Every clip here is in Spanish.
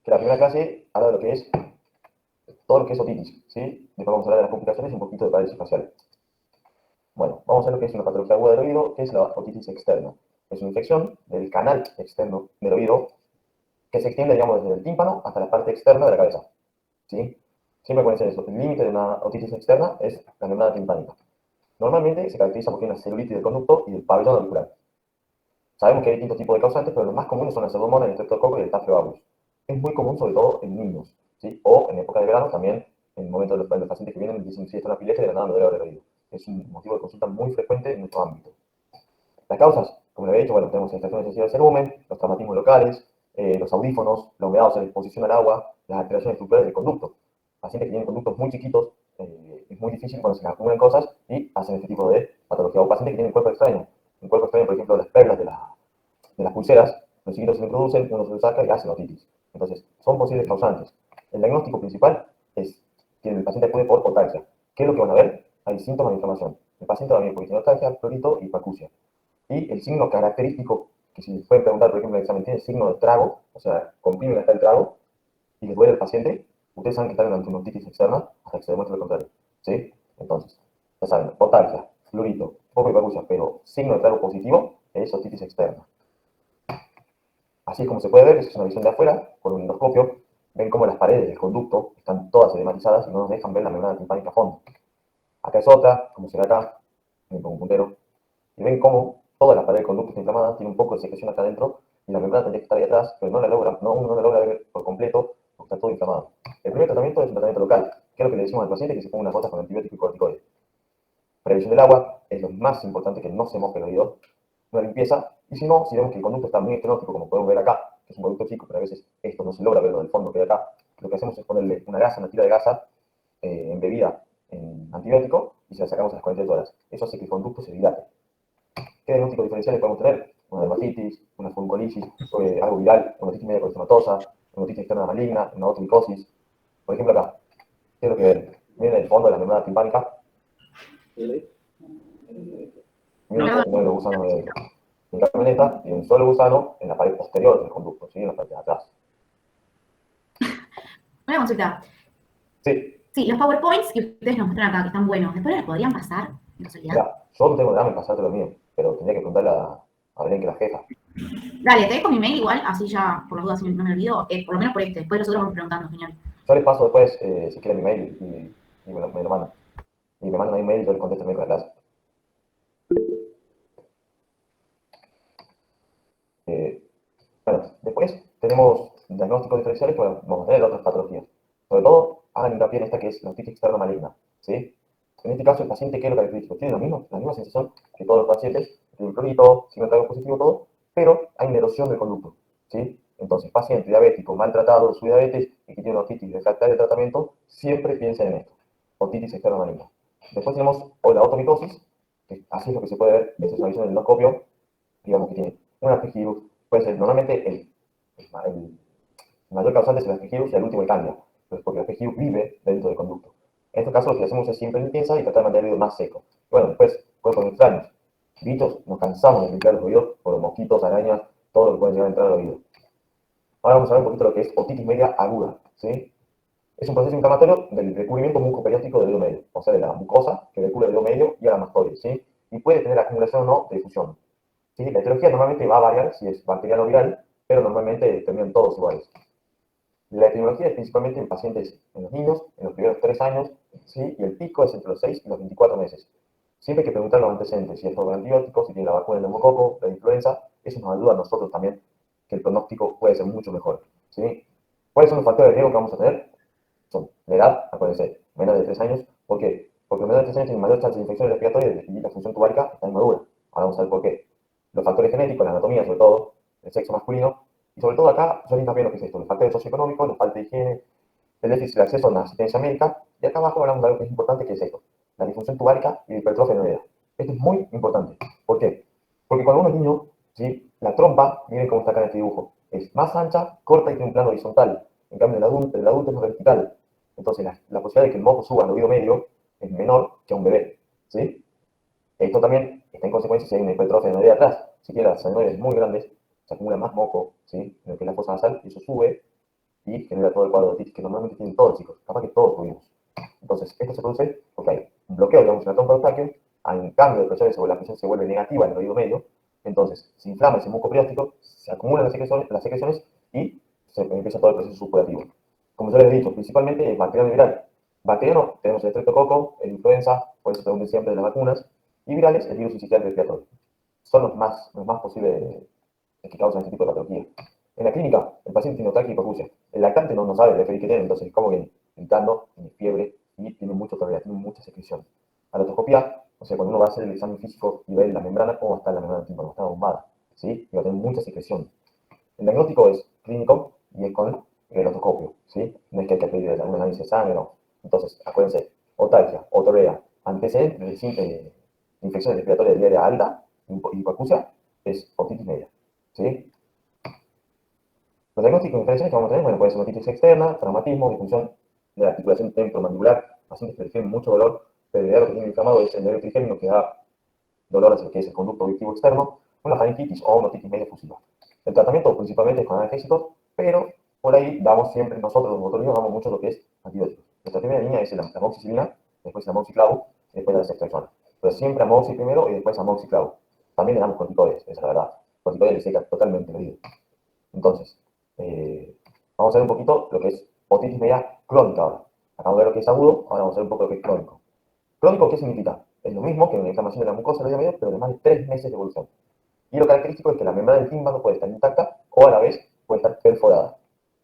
que la primera clase habla de lo que es todo lo que es otitis, ¿sí? Después vamos a hablar de las complicaciones y un poquito de parálisis facial. Bueno, vamos a ver lo que es una patología aguda del oído, que es la otitis externa. Es una infección del canal externo del oído que se extiende, digamos, desde el tímpano hasta la parte externa de la cabeza, ¿sí? Siempre puede ser eso. El límite de una otitis externa es la membrana timpánica. Normalmente se caracteriza por una celulitis del conducto y del pabellón auricular. Sabemos que hay distintos tipos de causantes, pero los más comunes son la pseudomonas, el streptococcus y el staphylococcus aureus. Es muy común, sobre todo en niños, ¿sí? O en época de verano también, en el momento de los pacientes que vienen y dicen, sí, está una pileta y de la nada me duele el oído. Es un motivo de consulta muy frecuente en nuestro ámbito. Las causas, como le había dicho, bueno, tenemos infecciones excesivas del cerumen, los traumatismos locales, los audífonos, la humedad, o sea, la exposición al agua, las alteraciones estructurales del conducto. Pacientes que tienen conductos muy chiquitos, es muy difícil cuando se les acumulan cosas y hacen este tipo de patología. O pacientes que tienen cuerpo extraño. Un cuerpo extraño, por ejemplo, las perlas de las pulseras, los chiquitos se lo introducen, uno se lo saca y hace otitis. Entonces, son posibles causantes. El diagnóstico principal es que el paciente acude por otalgia. ¿Qué es lo que van a ver? Hay síntomas de inflamación. El paciente va a venir porque tiene otalgia, prurito y hipoacusia. Y el signo característico, que si les pueden preguntar, por ejemplo, en el examen, tiene el signo de trago, o sea, comprimen hasta el trago, y les duele al paciente, ustedes saben que están ante una otitis externa hasta que se demuestre lo contrario. ¿Sí? Entonces, ya saben, otalgia, fluorito, poco hipoacusia, pero signo de trago positivo es otitis externa. Así es como se puede ver, es una visión de afuera, con un endoscopio, ven cómo las paredes del conducto están todas edematizadas y no nos dejan ver la membrana timpánica a fondo. Acá es otra, como se ve acá, con un puntero, y ven cómo toda la pared del conducto está inflamada, tiene un poco de secreción acá adentro, y la membrana tendría que estar ahí atrás, pero uno no la logra ver por completo, porque está todo inflamado. El primer tratamiento es un tratamiento local, que es lo que le decimos al paciente, que se ponga unas gotas con antibiótico y corticoide. Previsión del agua es lo más importante, que no se moje el oído, una limpieza, y si no, si vemos que el conducto está muy estenótico, como podemos ver acá, que es un conducto chico, pero a veces esto no se logra verlo del fondo que hay acá, lo que hacemos es ponerle una gasa, una tira de gasa embebida en antibiótico y se la sacamos a las 48 horas. Eso hace que el conducto se dilate. ¿Qué diagnósticos diferenciales podemos tener? Una dermatitis, una fungolisis, algo viral, una otitis media colistematosa, una otitis externa maligna, una otomicosis. Por ejemplo, acá, ¿qué es lo que ven? Miren el fondo de la membrana timpánica. Miren el gusano de camioneta y un solo gusano en la pared posterior del conducto, ¿sí? En la parte de atrás. Una consulta. Sí. Sí, los PowerPoints que ustedes nos muestran acá, que están buenos, ¿después los podrían pasar, en casualidad? Mira, yo no tengo nada en pasarte lo mío, pero tendría que preguntarle a Belén, que es la jefa. Dale, te dejo mi mail igual, así ya, por las dudas, no me olvido, por lo menos por este, después nosotros vamos preguntando, genial. Yo les paso después, si quieren, mi mail y me lo mandan. Y me mandan ahí un mail y yo les contesto el mail con la clase. Bueno, después tenemos diagnósticos diferenciales que vamos a tener otras patologías. Sobre todo, hagan hincapié en esta que es la otitis externa maligna, ¿sí? En este caso, el paciente, ¿qué es lo característico? Tiene lo mismo, la misma sensación que todos los pacientes, tiene un prurito, signo de positivo, todo, pero hay una erosión del conducto, ¿sí? Entonces, paciente diabético, maltratado de su diabetes y que tiene una otitis refractaria de tratamiento, siempre piensen en esto, otitis externa maligna. Después tenemos la otomicosis, que así es lo que se puede ver, esa es una visión del endoscopio, digamos que tiene un aspergillus, puede ser normalmente el mayor causante es el aspergillus y al último el cambia, pues porque el aspergillus vive dentro del conducto. En estos casos lo que hacemos es siempre limpieza y tratar de mantener el oído más seco. Bueno, después, cuerpos extraños. Bichos, nos cansamos de limpiar los oídos por mosquitos, arañas, todo lo que puede llegar a entrar al oído. Ahora vamos a ver un poquito lo que es otitis media aguda, ¿sí? Es un proceso inflamatorio del recubrimiento mucoperióstico del oído medio, o sea, de la mucosa que recubre el oído medio y a la mastoide, ¿sí? Y puede tener acumulación o no de difusión. ¿Sí? La etiología normalmente va a variar si es bacteriano o viral, pero normalmente terminan todos iguales. La epidemiología es principalmente en pacientes, en los niños, en los primeros 3 años, ¿sí? Y el pico es entre los 6 y los 24 meses. Siempre hay que preguntar los antecedentes, si es por antibióticos, si tiene la vacuna del neumococo, la influenza, eso nos ayuda a nosotros también, que el pronóstico puede ser mucho mejor, ¿sí? ¿Cuáles son los factores de riesgo que vamos a tener? Son la edad, acuérdense, menor de 3 años. ¿Por qué? Porque menor de 3 años tiene mayor chance de infecciones respiratorias y la función tubárica está inmadura. Ahora vamos a ver por qué. Los factores genéticos, la anatomía sobre todo, el sexo masculino, y sobre todo acá, yo también lo que es esto, los factores socioeconómicos, la falta de higiene, el déficit de acceso a la asistencia médica, y acá abajo hablamos de algo que es importante, que es esto, la disfunción tubárica y la hipertrofia de Esto es muy importante. ¿Por qué? Porque cuando uno es niño, ¿sí? La trompa, miren cómo está acá en este dibujo, es más ancha, corta y tiene un plano horizontal. En cambio, el adulto es más vertical. Entonces, la posibilidad de que el moco suba al oído medio es menor que a un bebé, ¿sí? Esto también está en consecuencia si hay una hipertrofia de atrás. Si tiene las adenoides muy grandes, se acumula más moco, ¿sí? En lo que es la fosa nasal, y eso sube y genera todo el cuadro de otitis que normalmente tienen todos, chicos. Capaz que todos tuvimos. Entonces, esto se produce porque hay un bloqueo, digamos, en la trompa de Eustaquio, hay un cambio de presión, la presión se vuelve negativa en el oído medio, entonces se inflama ese muco perióstico, se acumulan las secreciones y se empieza todo el proceso supurativo. Como yo les he dicho, principalmente es bacteriano y viral. Bacteriano, tenemos el estreptococo, el influenza, por eso pregunten siempre de las vacunas, y virales, el virus incisional respiratorio. Son los más posibles que causan este tipo de patología. En la clínica, el paciente tiene otaquia y hipoacusia. El lactante no sabe el referir que tiene, entonces como que gritando, tiene fiebre y tiene mucho tolerancia, tiene mucha secreción. A la otoscopia, o sea, cuando uno va a hacer el examen físico y ve la membrana, cómo va a estar la membrana del tímpano, está bombada, ¿sí? Y va a tener mucha secreción. El diagnóstico es clínico y es con el otoscopio, ¿sí? No es que hay que pedir algún análisis de sangre, no. Entonces, acuérdense, otalgia, otorrea, antecedentes de infección respiratoria diaria alta, hipoacusia, es otitis media, ¿sí? Los diagnósticos diferenciales que vamos a tener, bueno, puede ser otitis externa, traumatismo, disfunción de la articulación temporomandibular, pacientes que refieren mucho dolor, pero el dedo que tiene inflamado es el dedo trigémino que da dolor hacia lo que es el conducto auditivo externo, una faringitis o una otitis media fusiva. El tratamiento principalmente es con analgésicos, pero por ahí damos siempre, nosotros los botulinos damos mucho lo que es antibióticos. Nuestra primera línea es la amoxicilina, después la amoxiclavo, después la ceftriaxona. Pero siempre amoxi primero y después amoxiclavo. También le damos corticoides, esa es la verdad. Corticoides le seca totalmente el oído. Entonces, vamos a ver un poquito lo que es otitis media crónica ahora. Acabamos de ver lo que es agudo, ahora vamos a ver un poco lo que es crónico. ¿Crónico qué significa? Es lo mismo que una inflamación de la mucosa del oído medio, pero de más de 3 meses de evolución. Y lo característico es que la membrana del tímpano puede estar intacta o a la vez puede estar perforada.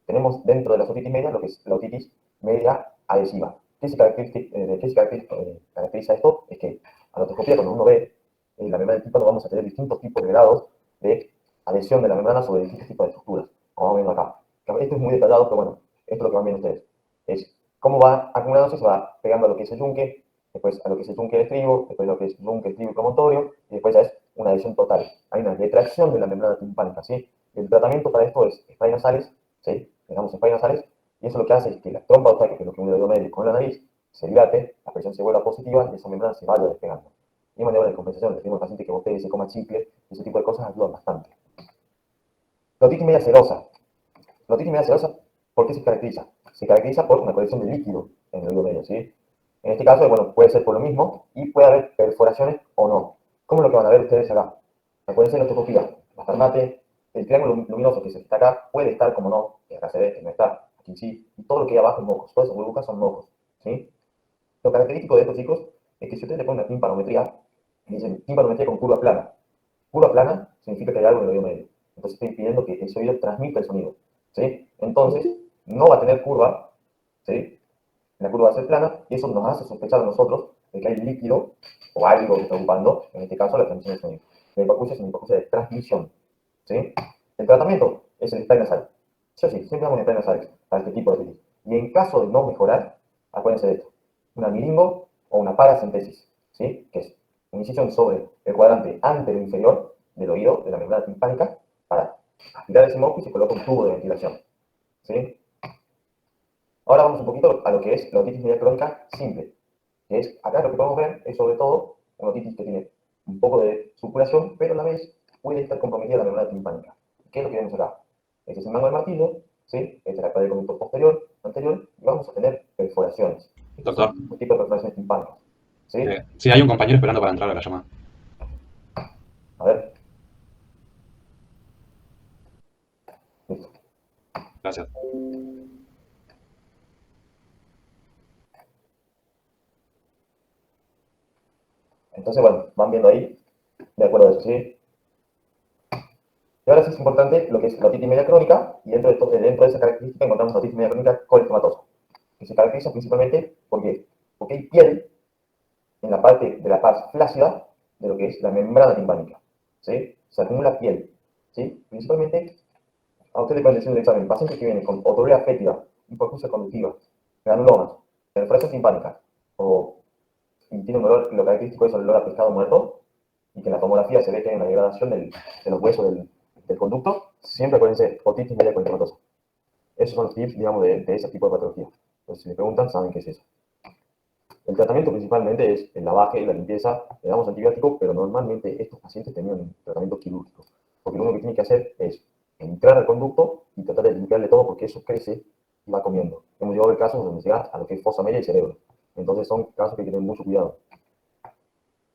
Tenemos dentro de las otitis medias lo que es la otitis media adhesiva. ¿Qué se caracteriza esto? Es que a la otoscopía, cuando uno ve la membrana del tímpano, vamos a tener distintos tipos de grados de adhesión de la membrana sobre distintos tipos de estructuras. Como vamos viendo acá. Esto es muy detallado, pero bueno, esto es lo que van viendo ustedes. Es cómo va acumulándose, se va pegando a lo que es el yunque, después a lo que es el yunque de estribo, después a lo que es yunque, estribo y promontorio, y después ya es una adhesión total. Hay una retracción de la membrana timpánica, ¿sí? El tratamiento para esto es spray nasales, ¿sí? Le damos spray nasales, y eso lo que hace es que la trompa de Eustaquio, que es lo que une el oído medio con la nariz, se dilate, la presión se vuelva positiva y esa membrana se vaya despegando. Y maniobra de compensación, le decimos al paciente que botee, se coma chicle, ese tipo de cosas ayudan bastante. La otitis media serosa. La otitis media serosa, ¿por qué se caracteriza? Se caracteriza por una colección de líquido en el oído medio, ¿sí? En este caso, bueno, puede ser por lo mismo y puede haber perforaciones o no. ¿Cómo es lo que van a ver ustedes acá? Puede ser la otoscopía, la farmate, el triángulo luminoso que se está acá puede estar como no, que acá se ve que no está, aquí sí, y todo lo que hay abajo es mocos, todas esas burbujas son mocos, ¿sí? Lo característico de estos chicos es que si ustedes le ponen una timpanometría, dicen timpanometría con curva plana. Curva plana significa que hay algo en el oído medio. Entonces estoy pidiendo que ese oído transmita el sonido, ¿sí? Entonces, no va a tener curva, ¿sí? La curva va a ser plana y eso nos hace sospechar a nosotros de que hay líquido o algo que está ocupando, en este caso, la transmisión del sonido. La hipoacusia es una hipoacusia de transmisión, ¿sí? El tratamiento es el spray nasal. Sí o sí, siempre damos spray nasal para este tipo de otitis. Y en caso de no mejorar, acuérdense de esto, una miringo o una paracentesis, ¿sí? Que es una incisión sobre el cuadrante anterior inferior del oído, de la membrana timpánica, para aspirar ese moco y se coloca un tubo de ventilación, ¿sí? Ahora vamos un poquito a lo que es la otitis media crónica simple, que es, acá lo que podemos ver es sobre todo una otitis que tiene un poco de supuración, pero a la vez puede estar comprometida la membrana timpánica. ¿Qué es lo que vemos acá? Este es el mango del martillo, ¿sí? Este es la pared del conducto posterior, anterior, y vamos a tener perforaciones. Estos Doctor, son un tipo de perforaciones timpánicas, ¿sí? sí, hay un compañero esperando para entrar a la llamada. A ver, listo. Gracias. Entonces, bueno, van viendo ahí, de acuerdo a eso, ¿sí? Y ahora sí es importante lo que es la otitis media crónica, y dentro de esa característica encontramos la otitis media crónica colectomatosa, que se caracteriza principalmente porque hay piel en la parte de la paz flácida de lo que es la membrana timpánica, ¿sí? Se acumula piel, ¿sí? Principalmente, a usted le pueden decir en el examen, pacientes que vienen con otorrea fétida, hipoacusia conductiva, granulomas, perforación timpánica, y tiene un olor, lo característico es el olor a pescado muerto, y que en la tomografía se ve que hay una degradación de los huesos del conducto, siempre acuérdense, otitis media colectomatosa. Esos son los tips, digamos, de ese tipo de patología. Entonces, si me preguntan, saben qué es eso. El tratamiento principalmente es el lavaje y la limpieza, le damos antibióticos, pero normalmente estos pacientes tenían un tratamiento quirúrgico, porque lo único que tiene que hacer es entrar al conducto y tratar de limpiarle todo porque eso crece y va comiendo. Hemos llegado a ver casos donde llega a lo que es fosa media y cerebro. Entonces son casos que hay que tener mucho cuidado.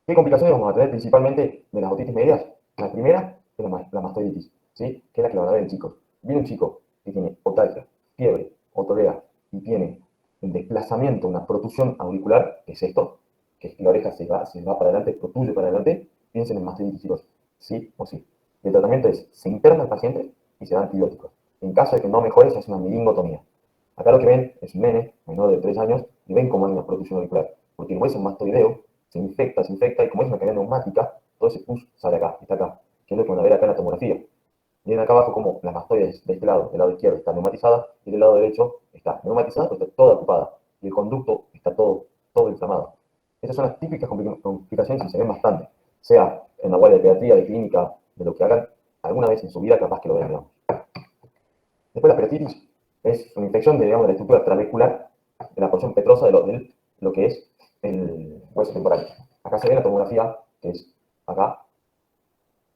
¿Qué complicaciones vamos a tener principalmente de las otitis medias? La primera es la mastoiditis, ¿sí? Que es la que van a ver en chicos. Viene un chico que tiene otalgia, fiebre, otorea y tiene el desplazamiento, una protusión auricular, que es esto, que es que la oreja se va para adelante, protruye para adelante, piensen en mastoiditis, chicos, sí o sí. El tratamiento es, se interna al paciente y se da antibióticos. En caso de que no mejore, se hace una meningotomía. Acá lo que ven es un nene menor de 3 años y ven cómo hay una protusión auricular, porque el hueso mastoideo se infecta y como es una cadena neumática, todo ese pus sale acá, está acá, que es lo que van a ver acá en la tomografía. Miren acá abajo como la mastoide de este lado, del lado izquierdo, está neumatizada y del lado derecho está neumatizada, pero está toda ocupada y el conducto está todo inflamado. Esas son las típicas complicaciones y se ven bastante, sea en la guardia de pediatría, de clínica, de lo que hagan alguna vez en su vida, capaz que lo vean, digamos. Después la peritonitis es una infección de, digamos, de la estructura trabecular de la porción petrosa de lo que es el hueso temporal. Acá se ve la tomografía, que es acá,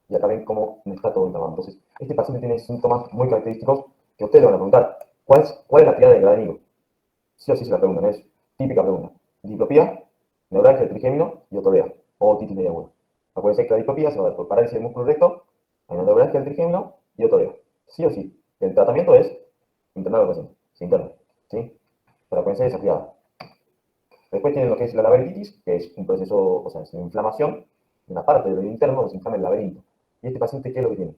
y acá ven cómo está todo inflamado. Entonces, este paciente tiene síntomas muy característicos que ustedes le van a preguntar. ¿Cuál es la tirada del enemigo? Sí o sí se la preguntan, es típica pregunta. Diplopía, neuralgia del trigémino y otorea, o otitis media aguda. Acuérdense que la diplopía se va a dar por parálisis del músculo recto, hay una neuralgia del trigémino y otorea. Sí o sí. El tratamiento es internar al paciente, se interna, ¿sí? Para acuérdense de esa tirada. Después tienen lo que es la laberintitis, que es un proceso, o sea, es una inflamación de una parte del interno donde se inflama el laberinto. Y este paciente, ¿qué es lo que tiene?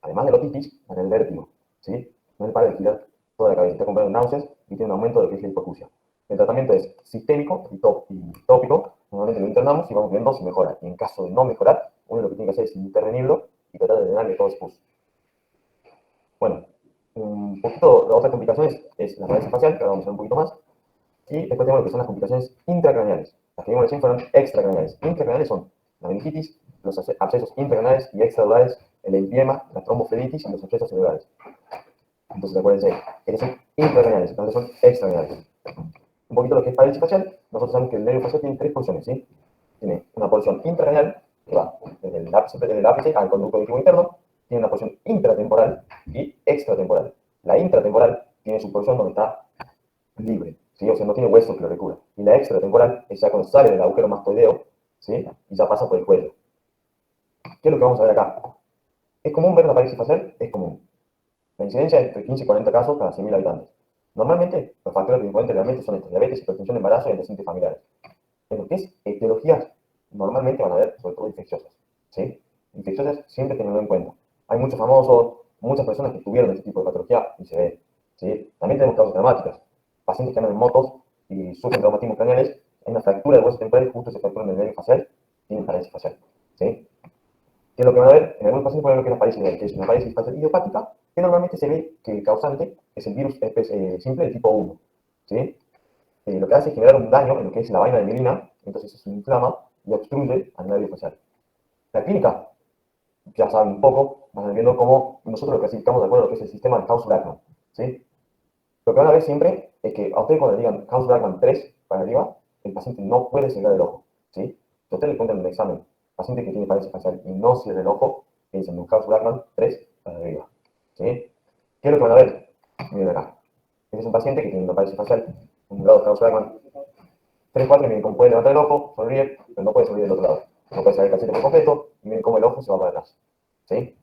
Además de la otitis, tiene el vértigo, ¿sí? No le para de girar toda la cabeza, está comprando náuseas y tiene un aumento de lo que es la hipoacusia. El tratamiento es sistémico y tópico. Normalmente lo internamos y vamos viendo si mejora. Y en caso de no mejorar, uno lo que tiene que hacer es intervenirlo y tratar de drenarle todo ese pus. Bueno, un poquito, la otra complicación es la parálisis facial, que ahora vamos a ver un poquito más. Y después tenemos lo que son las complicaciones intracraneales. Las que vimos recién fueron extracraneales. Intracraneales son la meningitis, los abscesos intracraneales y extradurales, el empiema, la tromboflebitis y los abscesos cerebrales. Entonces acuérdense, estos son intracraneales, entonces son extracraneales. Un poquito lo que es parálisis facial, nosotros sabemos que el nervio facial tiene 3 porciones, ¿sí? Tiene una porción intracraneal, que va desde el ápice al conducto auditivo interno, tiene una porción intratemporal y extratemporal. La intratemporal tiene su porción donde está libre, ¿sí? O sea, no tiene hueso que lo recubra. Y la extratemporal es ya cuando sale del agujero mastoideo, ¿sí? Y ya pasa por el cuello. ¿Qué es lo que vamos a ver acá? ¿Es común ver una parálisis facial? Es común. La incidencia es entre 15 y 40 casos cada 100.000 habitantes. Normalmente, los factores principales realmente son estos: diabetes, hipertensión, embarazo y antecedentes familiares. En lo que es etiologías, normalmente van a haber, sobre todo, infecciosas, ¿sí? Infecciosas siempre tenerlo en cuenta. Hay muchos famosos, muchas personas que tuvieron este tipo de patología y se ve, ¿sí? También tenemos causas dramáticas. Pacientes que andan en motos y sufren traumatismos craneales, hay una fractura de huesos temporales, justo se fractura en el nervio facial, tienen parálisis facial, ¿sí? Que es lo que van a ver en algunos pacientes, pueden ver lo que es la parálisis, que es una parálisis facial idiopática, que normalmente se ve que el causante es el virus herpes simple de tipo 1, ¿sí? Lo que hace es generar un daño en lo que es la vaina de mielina, entonces eso se inflama y obstruye al nervio facial. La clínica, ya saben un poco, van a ir viendo cómo nosotros lo clasificamos de acuerdo a lo que es el sistema de Gauss-Blackman, ¿sí? Lo que van a ver siempre es que a ustedes cuando le digan Gauss-Blackman 3 para arriba, el paciente no puede cerrar el ojo, ¿sí? Si ustedes le cuentan en el examen, paciente que tiene parálisis facial y no cierra el ojo, piensen en Gauss-Blackman 3 para arriba, ¿sí? ¿Qué es lo que van a ver? Miren acá. Este es un paciente que tiene una parálisis facial, un grado de Gauss-Blackman 3, 4, y miren cómo puede levantar el ojo, sonríe, pero no puede sonreír del otro lado. No puede salir el cachete por completo, y miren cómo el ojo se va para atrás, ¿sí?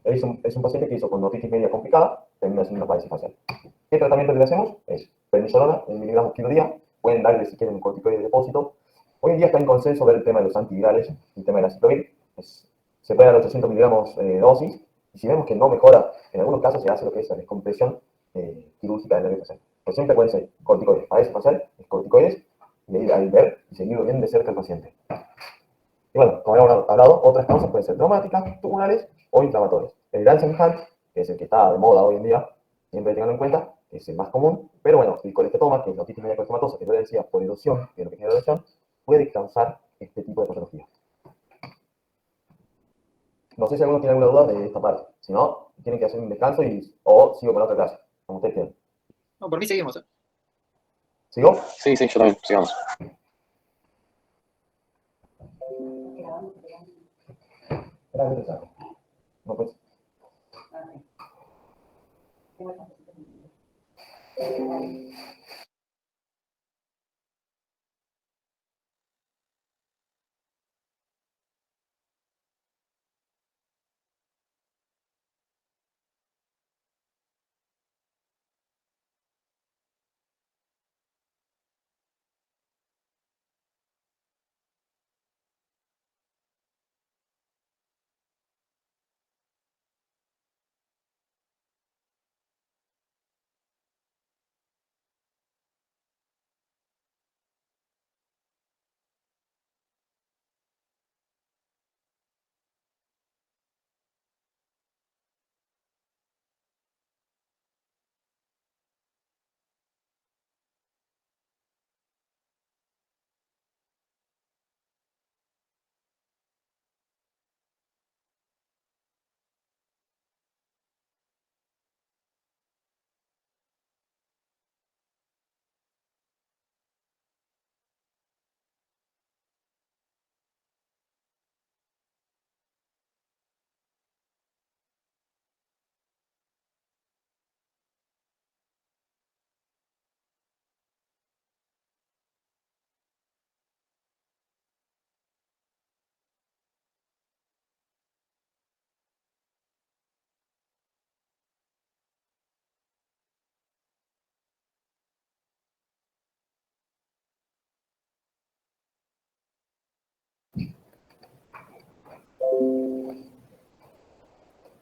Es un paciente que hizo con otitis media complicada, termina siendo una parálisis facial. ¿Qué tratamiento le hacemos? Es prednisolona, 1 miligramos kilo día. Pueden darle si quieren un corticoide de depósito. Hoy en día está en consenso ver el tema de los antivirales, el tema de la ciclovir. Se puede dar 800 miligramos dosis, y si vemos que no mejora, en algunos casos se hace lo que es la descompresión quirúrgica del nervio facial. Pero siempre pueden ser corticoides. Parálisis facial es corticoides, y ahí ver y seguirlo bien de cerca al paciente. Y bueno, como habíamos hablado, otras causas pueden ser traumáticas, tumorales o inflamatorias. El Lansenhans, que es el que está de moda hoy en día, siempre tenganlo en cuenta, es el más común, pero bueno, el colesterol, que es la otitis media colectomatosa, que yo decía por erosión, que es lo que genera erosión, puede causar este tipo de patología. No sé si alguno tiene alguna duda de esta parte. Si no, tienen que hacer un descanso o sigo con la otra clase, como ustedes quieran. No, por mí seguimos, ¿eh? ¿Sigo? Sí, sí, yo también, sigamos. Gracias. No, pues.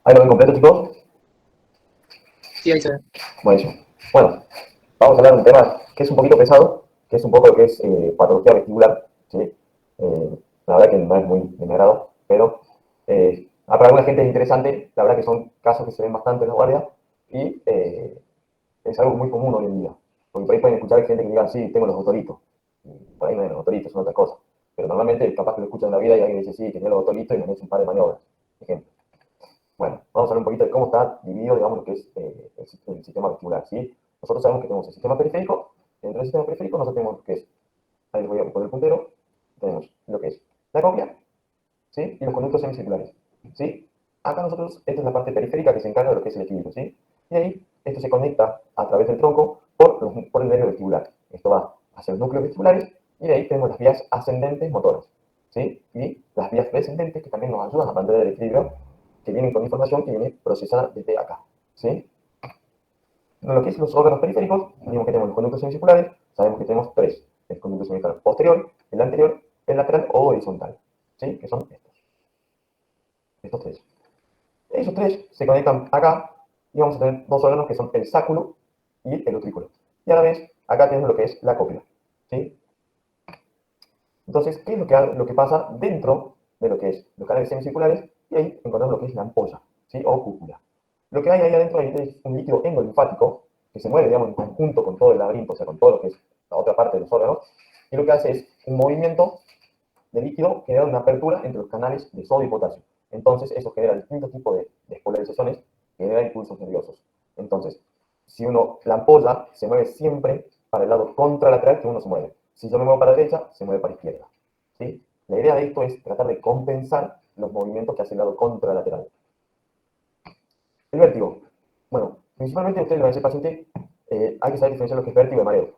¿Ahí lo ven completo, chicos? Sí, ahí se ve. Buenísimo. Bueno, vamos a hablar de un tema que es un poquito pesado, que es un poco lo que es patología vestibular, ¿sí? La verdad que no es muy de mi agrado, pero para alguna gente es interesante. La verdad que son casos que se ven bastante en la guardia y es algo muy común hoy en día. Porque por ahí pueden escuchar gente que diga, sí, tengo los otoritos. Y por ahí no es los otoritos, son otras cosas. Pero normalmente capaz que lo escuchan en la vida y alguien dice, sí, tenía los otoritos y me han hecho un par de maniobras. Ejemplo. Bueno, vamos a hablar un poquito de cómo está dividido, digamos, lo que es el sistema vestibular, ¿sí? Nosotros sabemos que tenemos el sistema periférico. Dentro del sistema periférico nosotros tenemos lo que es, ahí les voy a poner el puntero, tenemos lo que es la cóclea, ¿sí? Y los conductos semicirculares, ¿sí? Acá nosotros, esta es la parte periférica que se encarga de lo que es el equilibrio, ¿sí? Y ahí, esto se conecta a través del tronco por el nervio vestibular. Esto va hacia los núcleos vestibulares y de ahí tenemos las vías ascendentes motoras, ¿sí? Y las vías descendentes que también nos ayudan a mantener el equilibrio, que vienen con información que viene procesada desde acá, ¿sí? En lo que es los órganos periféricos, tenemos que tenemos los conductos semicirculares, sabemos que tenemos tres: el conducto semicircular posterior, el anterior, el lateral o horizontal, ¿sí? Que son estos tres. Esos tres se conectan acá y vamos a tener dos órganos que son el sáculo y el utrículo. Y a la vez, acá tenemos lo que es la cóclea, ¿sí? Entonces, ¿qué es lo que pasa dentro de lo que es los canales semicirculares? Y ahí encontramos lo que es la ampolla, ¿sí? O cúpula. Lo que hay ahí adentro es un líquido endolinfático que se mueve, digamos, en conjunto con todo el laberinto, o sea, con todo lo que es la otra parte de los órganos, y lo que hace es un movimiento de líquido que da una apertura entre los canales de sodio y potasio. Entonces, eso genera distintos tipos de despolarizaciones que generan impulsos nerviosos. Entonces, si uno, la ampolla se mueve siempre para el lado contralateral que uno se mueve. Si yo me muevo para la derecha, se mueve para la izquierda, ¿sí? La idea de esto es tratar de compensar los movimientos que hace el lado contralateral. El vértigo. Bueno, principalmente ustedes le van a decir al paciente, hay que saber diferenciar lo que es vértigo y mareo.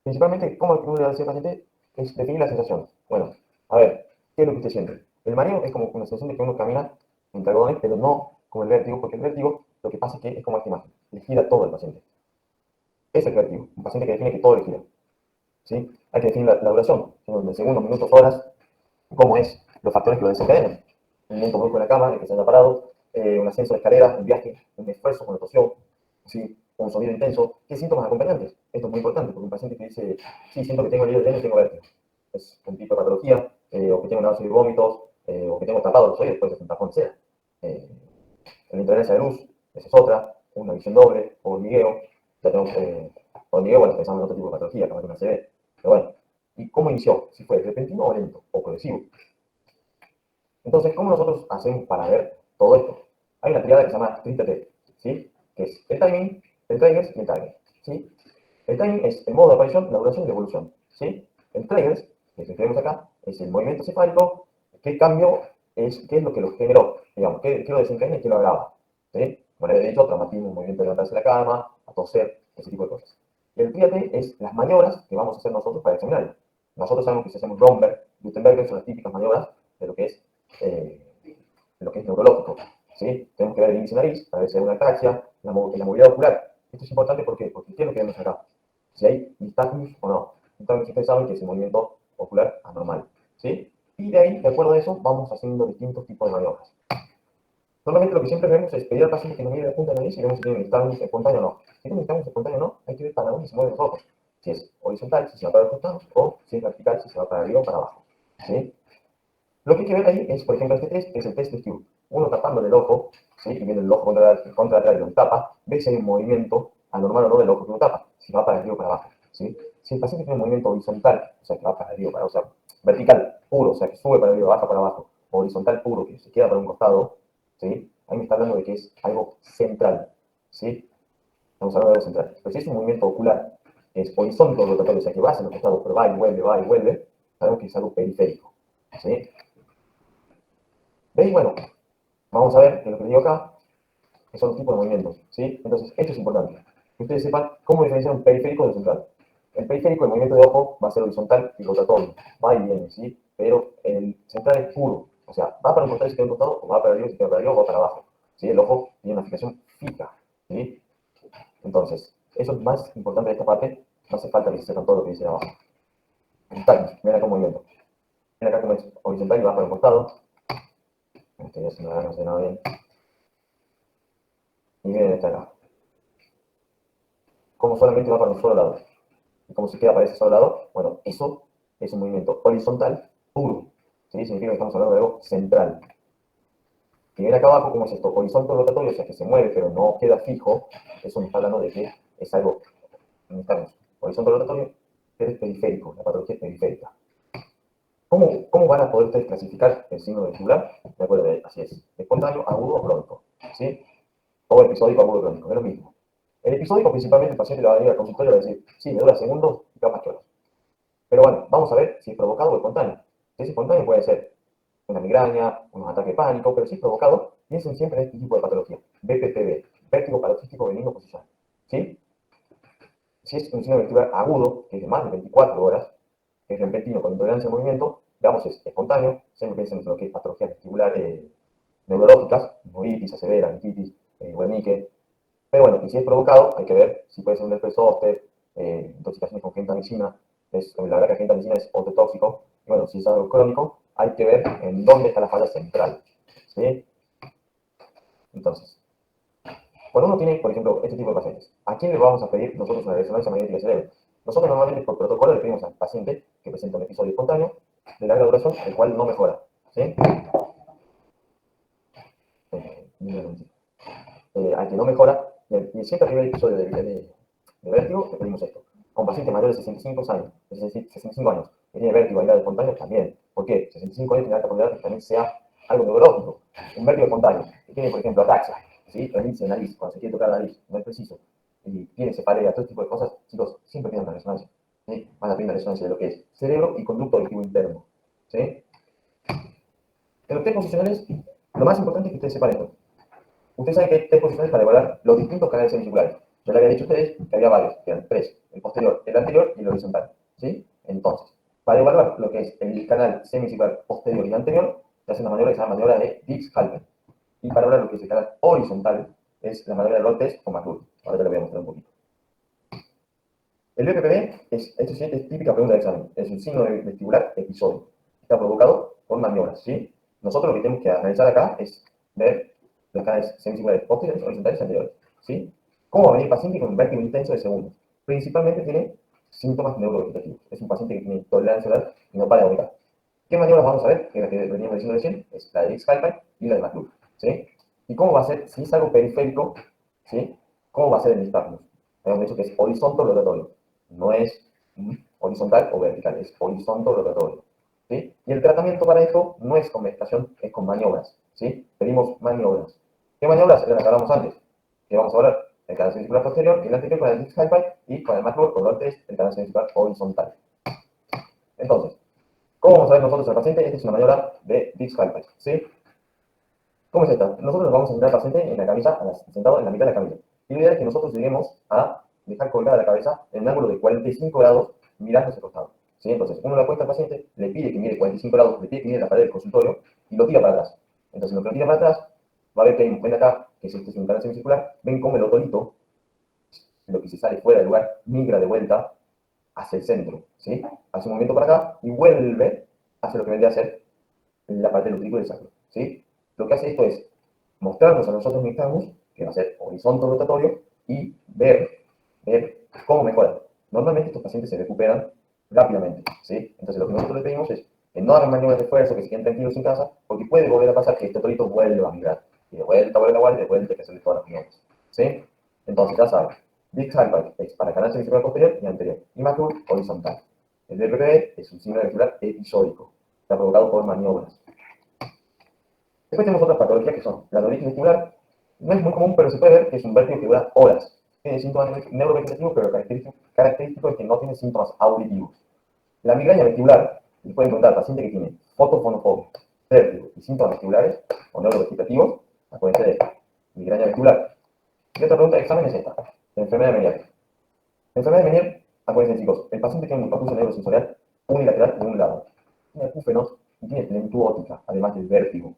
Principalmente, ¿cómo uno le va a decir al paciente? Es definir la sensación. Bueno, a ver, ¿qué es lo que usted siente? El mareo es como una sensación de que uno camina entre algodones, pero no como el vértigo, porque el vértigo lo que pasa es que es como esta imagen, le gira todo al paciente. Ese es el vértigo, un paciente que define que todo le gira, ¿sí? Hay que definir la duración, de segundos, minutos, horas, cómo es, los factores que lo desencadenan. Un movimiento brusco en la cama, el que se haya parado, un ascenso de escaleras, un viaje, un esfuerzo con locución, ¿sí? Un sonido intenso. ¿Qué síntomas acompañantes? Esto es muy importante, porque un paciente que dice, sí, siento que tengo el hilo lleno y tengo vértigo, es un tipo de patología, o que tengo una base de vómitos, o que tengo tapados los oídos, puede ser un tapón sea. La intolerancia de luz, esa es otra, una visión doble, o hormigueo, ya tenemos hormigueo, bueno, pensamos en otro tipo de patología, como una ACV, pero bueno. ¿Y cómo inició? Si fue repentino o lento, o progresivo. Entonces, ¿cómo nosotros hacemos para ver todo esto? Hay una triada que se llama triple T, ¿sí? Que es el timing, el triggers y el target, ¿sí? El timing es el modo de aparición, la duración y la evolución, ¿sí? El triggers, que es el que vemos acá, es el movimiento cefálico, qué cambio es, qué es lo que lo generó, digamos, qué lo desencadena y qué lo agrava, ¿sí? Bueno, he dicho, traumatismo, movimiento de levantarse de la cama, a toser, ese tipo de cosas. El TRIAT es las maniobras que vamos a hacer nosotros para el seminario. Nosotros sabemos que si hacemos Romberg, Gutenberg son las típicas maniobras de lo que es neurológico. ¿Sí? Tenemos que ver el índice nariz, para ver si hay una ataxia, la movilidad ocular. Esto es importante ¿por qué? Porque ¿qué es lo que vemos acá? Si hay nystagmus o no. Entonces ustedes saben que es un movimiento ocular anormal. ¿Sí? Y de ahí, de acuerdo a eso, vamos haciendo distintos tipos de maniobras. Normalmente lo que siempre vemos es pedir al paciente que nos mire la punta de la nariz y vemos si tiene nystagmus espontáneo o no. Si tiene nystagmus espontáneo o no, hay que ver para dónde se mueven los ojos. Si es horizontal, si se va para los costados, o si es vertical, si se va para arriba o para abajo. ¿Sí? Lo que hay que ver ahí es, por ejemplo, este test, que es el test de Q. Uno tapándole el ojo, ¿sí? Y viendo el ojo contra atrás y lo tapa, ve si hay un movimiento anormal o no del ojo que lo tapa, si va para arriba o para abajo. ¿Sí? Si el paciente tiene un movimiento horizontal, o sea, que va para arriba o para abajo, o sea, vertical puro, o sea, que sube para arriba, baja para abajo, o horizontal puro, que se queda para un costado, ¿sí? Ahí me está hablando de que es algo central. ¿Sí? Estamos hablando de algo central. Pero si es un movimiento ocular, es horizontal rotatorio, o sea, que va hacia los costados, pero va y vuelve, sabemos que es algo periférico. ¿Sí? ¿Veis? Bueno, vamos a ver que lo que digo acá que son los tipos de movimientos, ¿sí? Entonces, esto es importante. Que ustedes sepan cómo diferenciar un periférico del central. El periférico, el movimiento de ojo, va a ser horizontal y rotatorio, va y viene, ¿sí? Pero el central es puro, o sea, va para un costado y se queda en un costado, o va para arriba y se queda para arriba, o va para abajo, ¿sí? El ojo tiene una fijación fija, ¿sí? Entonces, eso es más importante de esta parte, no hace falta que se sepan todo lo que dice abajo. Nystagmus, mira acá un movimiento. Mira acá como es horizontal y va para un costado. Este ya se me no sé nada bien. Y miren esta acá. Como solamente va para un solo lado. Y como se queda para ese solo lado, bueno, eso es un movimiento horizontal puro. ¿Sí? Significa que estamos hablando de algo central. Y viene acá abajo, ¿cómo es esto? Horizonte rotatorio, o sea que se mueve, pero no queda fijo. Eso me está hablando de que es algo, necesitamos horizonte rotatorio, pero es periférico, la patología es periférica. ¿Cómo van a poder ustedes clasificar el signo vestibular? De acuerdo, así es. Espontáneo, agudo o crónico. ¿Sí? O episódico, agudo o crónico, es lo mismo. El episódico, principalmente, el paciente le va a venir al consultorio y va a decir, sí, me dura segundos y capaz que horas. Pero bueno, vamos a ver si es provocado o espontáneo. Si es espontáneo puede ser una migraña, unos ataques de pánico, pero si es provocado, piensen siempre en este tipo de patología. BPPV, vértigo paroxístico benigno posicional. ¿Sí? Si es un signo vestibular agudo, que es de más de 24 horas, que es repentino con intolerancia al movimiento, digamos es espontáneo, siempre piensen en lo que es patologías vestibulares neurológicas, neuritis, severa, mentitis, Wernicke. Pero bueno, y si es provocado, hay que ver si puede ser un herpes zóster, intoxicaciones con gentamicina. La verdad que la gentamicina es otro tóxico. Y bueno, si es algo crónico, hay que ver en dónde está la falla central. ¿Sí? Entonces, cuando uno tiene, por ejemplo, este tipo de pacientes, ¿a quién le vamos a pedir nosotros una resonancia magnética de cerebro? Nosotros normalmente por protocolo le pedimos al paciente que presenta un episodio espontáneo de larga duración, el cual no mejora. ¿Sí? Al que no mejora, y siempre a primer episodio de vértigo, le pedimos esto. A un paciente mayor de 65 años, que tiene vértigo aislado espontáneo, también. ¿Por qué? 65 años tiene alta probabilidad que también sea algo neurológico. Un vértigo espontáneo, que tiene, por ejemplo, ataxia, ¿sí? El índice de nariz, cuando se quiere tocar la nariz, no es preciso, y tiene cefalea, todo tipo de cosas, chicos, siempre tienen una resonancia. ¿Sí? Van a pedir una resonancia de lo que es cerebro y conducto auditivo interno. ¿Sí? En los test posicionales, lo más importante es que ustedes sepan esto. Ustedes saben que hay tres posiciones para evaluar los distintos canales semicirculares. Yo le había dicho a ustedes que había varios, que eran tres, el posterior, el anterior y el horizontal. ¿Sí? Entonces, para evaluar lo que es el canal semicircular posterior y anterior, se hace una maniobra que se llama maniobra de Dix-Halper. Y para evaluar lo que es el canal horizontal, es la maniobra de Rothes o McClure. Ahora te lo voy a mostrar un poquito. El BPPV es típica pregunta de examen. Es un signo vestibular episódico. Está provocado por maniobras, ¿sí? Nosotros lo que tenemos que analizar acá es ver los canales semicirculares posteriores, horizontales y anteriores, ¿sí? ¿Cómo va a venir el paciente con un vértigo intenso de segundos? Principalmente tiene síntomas neurovegetativos. Es un paciente que tiene tolerancia oral y no para de vomitar. ¿Qué maniobras vamos a ver? Que la que veníamos diciendo recién es la de Dix-Halper y la de McClure, ¿sí? ¿Y cómo va a ser? Si es algo periférico, ¿sí? ¿Cómo va a ser el nystagmus? Hemos dicho que es horizontal rotatorio. No es horizontal o vertical, es horizontal rotatorio. ¿Sí? Y el tratamiento para esto no es con medicación, es con maniobras. ¿Sí? Pedimos maniobras. ¿Qué maniobras? Las que hablamos antes. Que vamos a hablar el canal semicircular posterior, el anterior con el Dix-Halper y con el McClure, con el test, el canal semicircular horizontal. Entonces, ¿cómo vamos a ver nosotros al paciente? Esta es una maniobra de Dix-Halper. ¿Sí? ¿Cómo es esta? Nosotros nos vamos a sentar al paciente en la camilla, sentado en la mitad de la camilla. Y la idea es que nosotros lleguemos a dejar colgada la cabeza en un ángulo de 45 grados mirando hacia el costado. ¿Sí? Entonces, uno le apuesta al paciente, le pide que mire 45 grados, le pide que mire la pared del consultorio y lo tira para atrás. Entonces, lo que lo tira para atrás, va a ver que hay un puente acá, que es un canal semicircular, ven cómo el otolito, lo que se sale fuera del lugar, migra de vuelta hacia el centro, ¿sí? Hace un movimiento para acá y vuelve hacia lo que vendría a ser la parte del utrículo del sacro, ¿sí? Lo que hace esto es mostrarnos a nosotros mismos, que va a ser horizonte rotatorio, y ver cómo mejora. Normalmente estos pacientes se recuperan rápidamente, ¿sí? Entonces lo que nosotros les pedimos es que no hagan maniobras de esfuerzo, que se queden tranquilos en casa, porque puede volver a pasar que este otolito vuelva a migrar. Y de vuelta vuelve a guardia y de vuelta hay que hacerle todas las maniobras, ¿sí? Entonces ya saben, Big Cycle es para canal semicircular posterior y anterior, y Matur horizontal. El DPPB es un síndrome vestibular episódico, está provocado por maniobras. Después tenemos otras patologías que son la neuritis vestibular. No es muy común, pero se puede ver que es un vértigo que dura horas. Tiene síntomas neurovegetativos, pero característico es que no tiene síntomas auditivos. La migraña vestibular, les pueden encontrar paciente que tiene fotofonofobia, vértigo y síntomas vestibulares o neurovegetativos, acuérdense de migraña vestibular. Y otra pregunta de examen es esta, la enfermedad de Meniere. La enfermedad de Meniere, acuérdense chicos, el paciente tiene un hipoacusia neurosensorial unilateral de un lado, tiene acúfenos y tiene plenitud óptica, además del vértigo.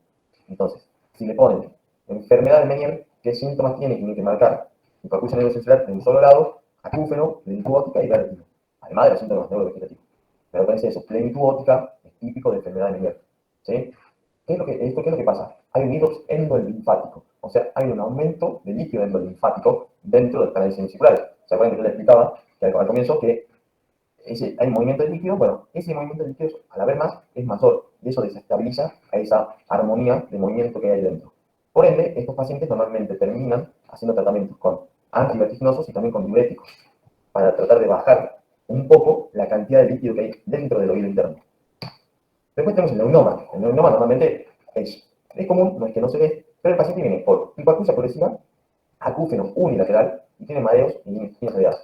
Entonces, si le ponen enfermedad de Meniere, ¿qué síntomas tiene? Tienen que marcar hipoacusia neurosensorial de un solo lado, acúfeno, plenitud óptica y vértigo, además de los síntomas neurovegetativos. Pero acuérdense eso, plenitud óptica es típico de enfermedad de Meniere, ¿sí? ¿Qué es lo que pasa? Hay un hidrox endolinfático, o sea, hay un aumento de líquido endolinfático dentro de los canales semicirculares. ¿Se acuerdan que yo les explicaba que al comienzo que hay un movimiento de líquido? Bueno, ese movimiento de líquido al haber más es mayor y eso desestabiliza a esa armonía de movimiento que hay dentro. Por ende, estos pacientes normalmente terminan haciendo tratamientos con antivertiginosos y también con diuréticos para tratar de bajar un poco la cantidad de líquido que hay dentro del oído interno. Después tenemos el neumoma. El neumoma normalmente es común, no es que no se ve, pero el paciente viene por hipoacusia progresiva, acúfeno unilateral y tiene mareos y inestabilidad.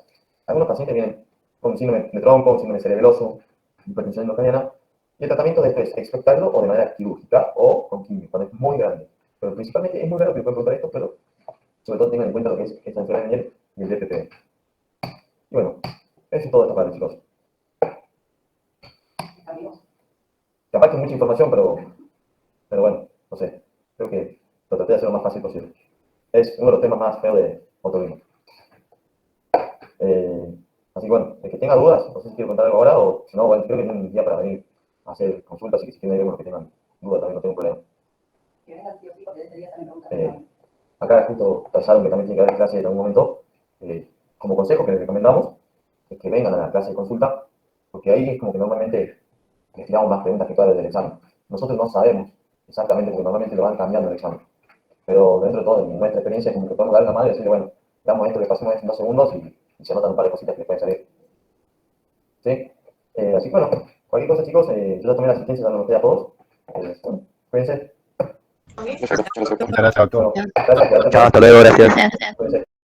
Algunos pacientes vienen con síndrome de tronco, síndrome cerebeloso, hipertensión endocraniana, y el tratamiento de esto es expectarlo o de manera quirúrgica o con quimio, cuando es muy grande. Pero principalmente es muy raro que puedan preguntar esto, pero sobre todo tengan en cuenta lo que es esta enfermedad de Meniere y el DPP. Y bueno, eso es todo esta parte, chicos. Capaz que es mucha información, pero bueno, no sé. Creo que lo traté de hacer lo más fácil posible. Es uno de los temas más feos de otorrino. Así que bueno, el que tenga dudas, no sé si quiero contar algo ahora o si no, bueno, creo que tienen un día para venir a hacer consultas y que si quieren ir, bueno, que tengan dudas también no tengo problema. Acá justo tallaron que también tiene que haber clase en algún momento. Como consejo que les recomendamos es que vengan a la clase de consulta, porque ahí es como que normalmente les tiramos más preguntas que todas las del examen. Nosotros no sabemos exactamente, porque normalmente lo van cambiando el examen. Pero dentro de todo, en nuestra experiencia, es como que podemos dar la mano y decirle, bueno, damos esto, le pasemos esto en 2 segundos y se anotan un par de cositas que les pueden salir. ¿Sí? Así que bueno, cualquier cosa, chicos, yo ya tomé la asistencia, ya no lo queda a todos. Bueno, cuídense. Perfecto, muchas gracias. Bueno, gracias. Chao, hasta luego, gracias. Gracias. Cuídense.